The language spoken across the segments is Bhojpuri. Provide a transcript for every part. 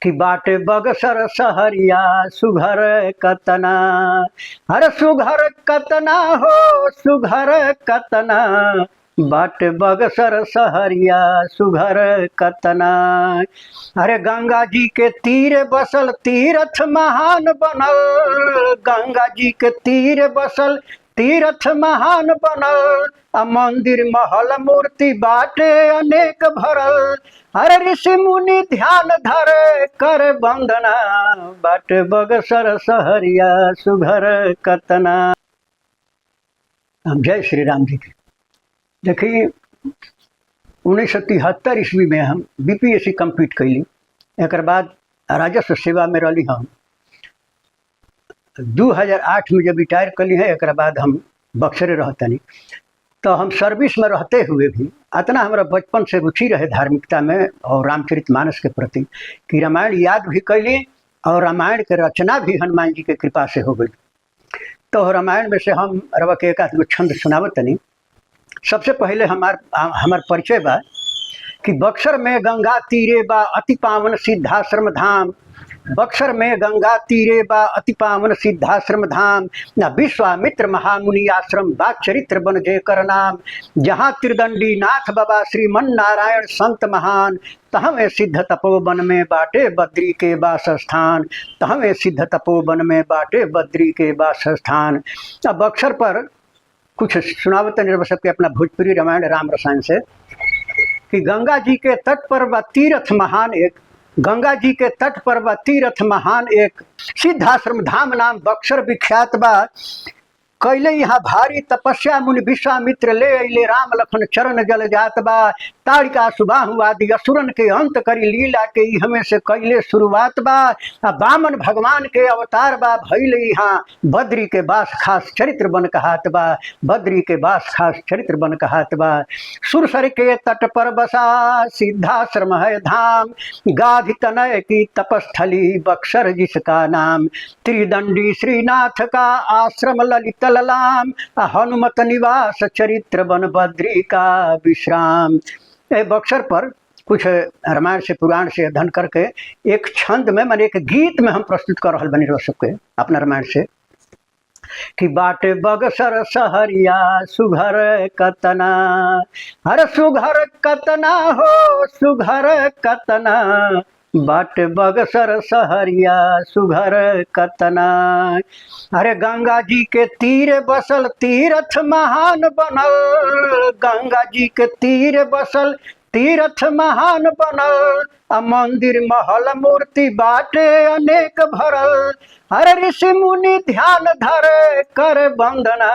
कि बाटे बगसर सहरिया सुघर कतना। हर सुघर कतना हो सुघर कतना, बाटे बगसर सहरिया सुघर कतना। अरे गंगा जी के तीर बसल तीर्थ महान बनल, गंगा जी के तीर बसल तीर्थ महान बनल। मंदिर महल मूर्ति बाटे अनेक भरल। अरे ऋषि मुनि ध्यान धरे कर वंदना, बाटे बगसर सहरिया सुघर कतना। जय श्री राम जी की। देखिए 1973 ईस्वी में हम बीपीएससी कंप्लीट कैली। एक बाद राजस्व सेवा में रही हम। 2008 में जब रिटायर कली है, एक बाद हम बक्सरे रहतनी। तो हम सर्विस में रहते हुए भी इतना हमारा बचपन से रुचि रहे धार्मिकता में और रामचरितमानस के प्रति कि रामायण याद भी कैली और रामायण के रचना भी हनुमान जी के कृपा से हो गई। तो रामायण में से हम रवा के एक आध छंद सुनावतनी। सबसे पहले हमार परिचय बा कि बक्सर में गंगा तीरे बा अति पावन सिद्धाश्रम धाम। बक्सर में गंगा तीरे बा अति पावन सिद्धाश्रम धाम। न विश्वामित्र महामुनि आश्रम बा चरित्र बन जय कर नाम। जहाँ त्रिदंडी नाथ बाबा श्रीमन नारायण संत महान, तहमें सिद्ध तपोवन में बाटे बद्री के वास स्थान। तहमें सिद्ध तपोवन में बाटे बद्री के वास स्थान। अब बक्सर पर कुछ सुनावत सबके अपना भोजपुरी रामायण राम रसायन से कि गंगा जी के तट पर व तीर्थ महान एक, गंगा जी के तट पर व तीर्थ महान एक, सिद्धाश्रम धाम नाम बक्सर विख्यात बा। कैले यहाँ भारी तपस्या मुनि विश्वामित्र ले अले, राम लखन चरण जल जात बा। ताड़िका सुबाहु आदि असुरन के अंत करी लीला के हमें से कैले शुरुआत बा। बामन भगवान के अवतार बा, भैले यहाँ बद्री के बास खास चरित्र बन कहात बा। बद्री के बास खास चरित्र बन कहात बा। सुरसर के तट पर बसा सिद्धाश्रम है धाम। गाधि तनय की तपस्थली बक्सर जिसका नाम। त्रिदंडी श्रीनाथ का आश्रम ललित ललाम। हनुमत निवास चरित्र बन बद्री का विश्राम। बक्सर पर कुछ रामायण से पुराण से अध्ययन करके एक छंद में मैंने एक गीत में हम प्रस्तुत कर रहा बनी रह सबके अपना रामायण से कि बाटे बगसर सहरिया सुघर कतना। हर सुघर कतना हो सुघर कतना, बाटे बगसर सहरिया सुघर कतना। अरे गंगा जी के तीर बसल तीर्थ महान बनल। गंगा जी के तीर बसल तीर्थ महान बनल। मंदिर महल मूर्ति बाटे अनेक भरल। हर ऋषि मुनि ध्यान धरे कर वंदना,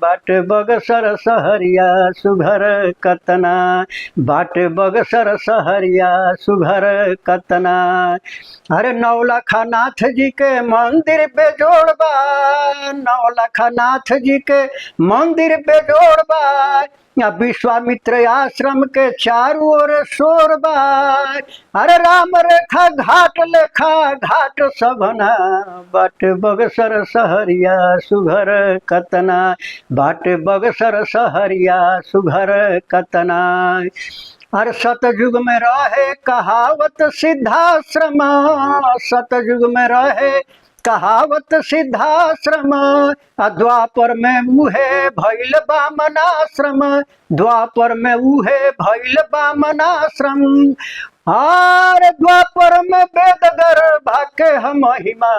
बाटे बगसर सहरिया सुघर कतना। बाटे बगसर सहरिया सुघर कतना। अरे नौलखनाथ जी के मंदिर बेजोड़ बा। नौलखनाथ जी के मंदिर बेजोड़ बा। विश्वामित्र आश्रम के चारों ओर शोर बा। अरे राम रेखा घाट लेखा घाट सभना, बाटे बगसर सहरिया सुघर कतना। बाटे बगसर सहरिया सुघर कतना। हर सतयुग में रहे कहावत सिद्धाश्रम। सतयुग में रहे कहावत सिद्धाश्रम। द्वापर में उहे भैल बामनाश्रम। द्वापर में उहे भैल बामनाश्रम। आर द्वापर में वेद गर्भा के हम महिमा,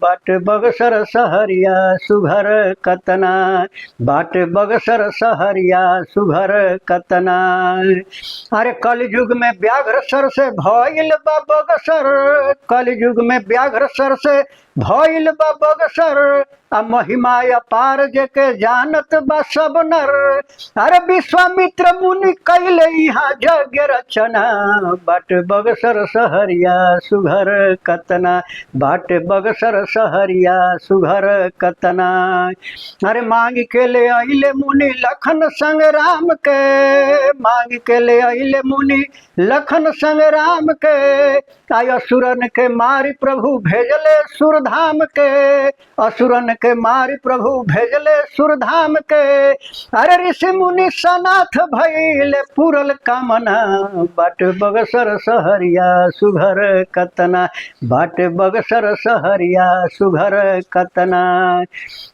बाटे बगसर सहरिया सुघर कतना। बाटे बगसर सहरिया सुघर कतना। अरे कलयुग में व्याघ्र सर से भइल बा बगसर। कलयुग में व्याघ्र सर से भइल बा बगसर। महिमा अपार जेके जानत बा सब नर। अरे विश्वामित्र मुनि कैले यहाँ यज्ञ रचना, बाटे बगसर सहरिया सुघर कतना। बाटे बगसर सहरिया सुघर कतना। अरे मांग के ले अइले मुनि लखन संग राम के, मांग के ले अइले मुनि लखन संग राम के, आय असुरन के मारी प्रभु भेजले सुरधाम के, असुरन के मारी प्रभु भेजले सुरधाम के। अरे ऋषि मुनि सनाथ भइले पूरल कामना, बाट बगसर सहरिया सुघर कतना, बाट बगसर सहरिया सुघर कतना।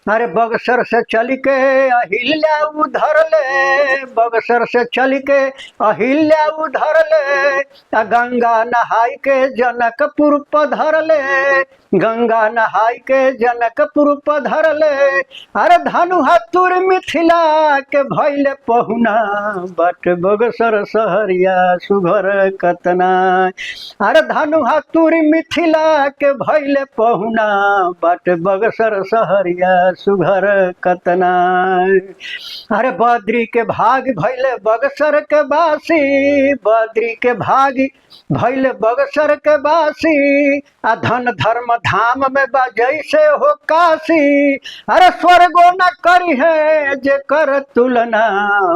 अरे बगसर से चल के अहिल्या उधर ले, बगसर से चल के अहिल्या उधर ले, गंगा नहाई के जनकपुर पधर ले, गंगा नहाई के जनकपुर पधर ले। अरे धनुहा तुर मिथिला के भैले पहुना, बाट बगसर सहरिया सुघर कतना। अरे धनुहा तुर मिथिला के भैले पहुना, बाट बगसर सहरिया सुघर कतना। अरे बद्री के भाग भैले बगसर के बासी, बद्री के भाग भैले बगसर के बासी, आ धन धर्म धाम में जैसे हो काशी। अरे स्वर्गो न करी है जे कर तुलना,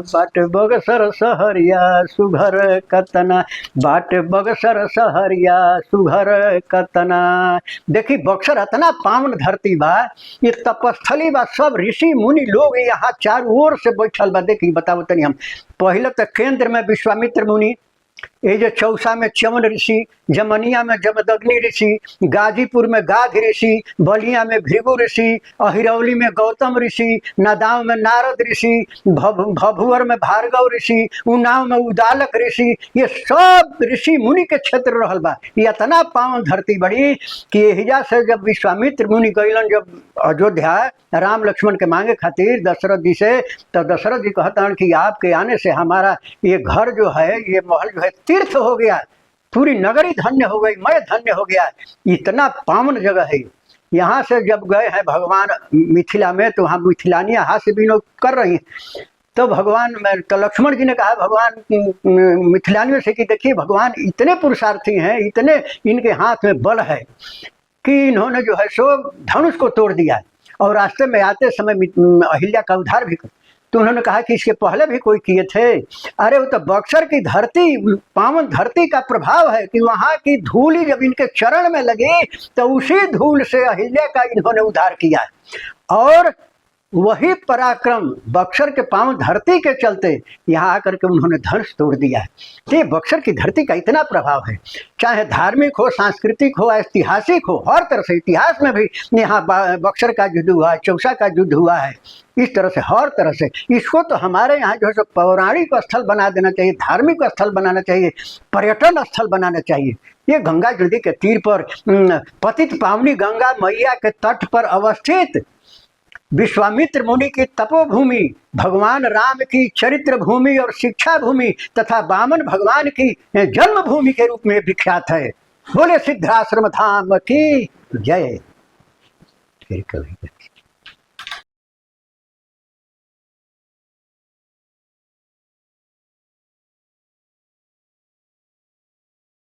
बाट बगसर सहरिया सुघर कतना, बाट बगसर सहरिया सुघर कतना। देखी बक्सर इतना पावन धरती बा, ये तपस्थली बा, सब ऋषि मुनि लोग यहाँ चारों ओर से बैठल बा। देखी बताओ तनी हम, पहले तो केंद्र में विश्वामित्र मुनि, ये जो चौसा में च्यवन ऋषि, जमनिया में जमदग्नि ऋषि, गाजीपुर में गाध ऋषि, बलिया में भृगु ऋषि, अहिरौली में गौतम ऋषि, नदाव में नारद ऋषि, भभुवर में भार्गव ऋषि, उन्नाव में उदालक ऋषि, ये सब ऋषि मुनि के क्षेत्र रहल बा। ये इतना पावन धरती बड़ी कि एहिजा से जब विश्वामित्र मुनि गइलन जब अयोध्या राम लक्ष्मण के मांगे खातिर दशरथ जी से, तो दशरथ जी कहता कि आपके आने से हमारा ये घर जो है, ये महल जो है तीर्थ हो गया, पूरी नगरी धन्य हो गई, मैं धन्य हो गया। इतना पावन जगह है। यहाँ से जब गए हैं भगवान मिथिला में, तो वहाँ मिथिलानियाँ हास्य विनोद कर रही हैं। तो भगवान में तो लक्ष्मण जी ने कहा भगवान मिथिलानियों से कि देखिए भगवान इतने पुरुषार्थी हैं, इतने इनके हाथ में बल है कि इन्होंने जो है सो धनुष को तोड़ दिया, और रास्ते में आते समय अहिल्या का उद्धार भी कर। तो उन्होंने कहा कि इसके पहले भी कोई किए थे। अरे वो तो बक्सर की धरती, पावन धरती का प्रभाव है कि वहाँ की धूल जब इनके चरण में लगी तो उसी धूल से अहिल्या का इन्होंने उद्धार किया, और वही पराक्रम बक्सर के पावन धरती के चलते यहाँ आकर के उन्होंने धनुष तोड़ दिया है। तो ये बक्सर की धरती का इतना प्रभाव है, चाहे धार्मिक हो, सांस्कृतिक हो, ऐतिहासिक हो, हर तरह से। इतिहास में भी यहाँ बक्सर का युद्ध हुआ है, चौसा का युद्ध हुआ है, इस तरह से हर तरह से। इसको तो हमारे यहाँ जो है पौराणिक स्थल बना देना चाहिए, धार्मिक स्थल बनाना चाहिए, पर्यटन स्थल बनाना चाहिए। ये गंगा नदी के तीर पर पतित पावनी गंगा मैया के तट पर अवस्थित विश्वामित्र मुनि की तपोभूमि, भगवान राम की चरित्र भूमि और शिक्षा भूमि तथा वामन भगवान की जन्मभूमि के रूप में विख्यात है। बोले सिद्धाश्रम धाम की जय। फिर कभी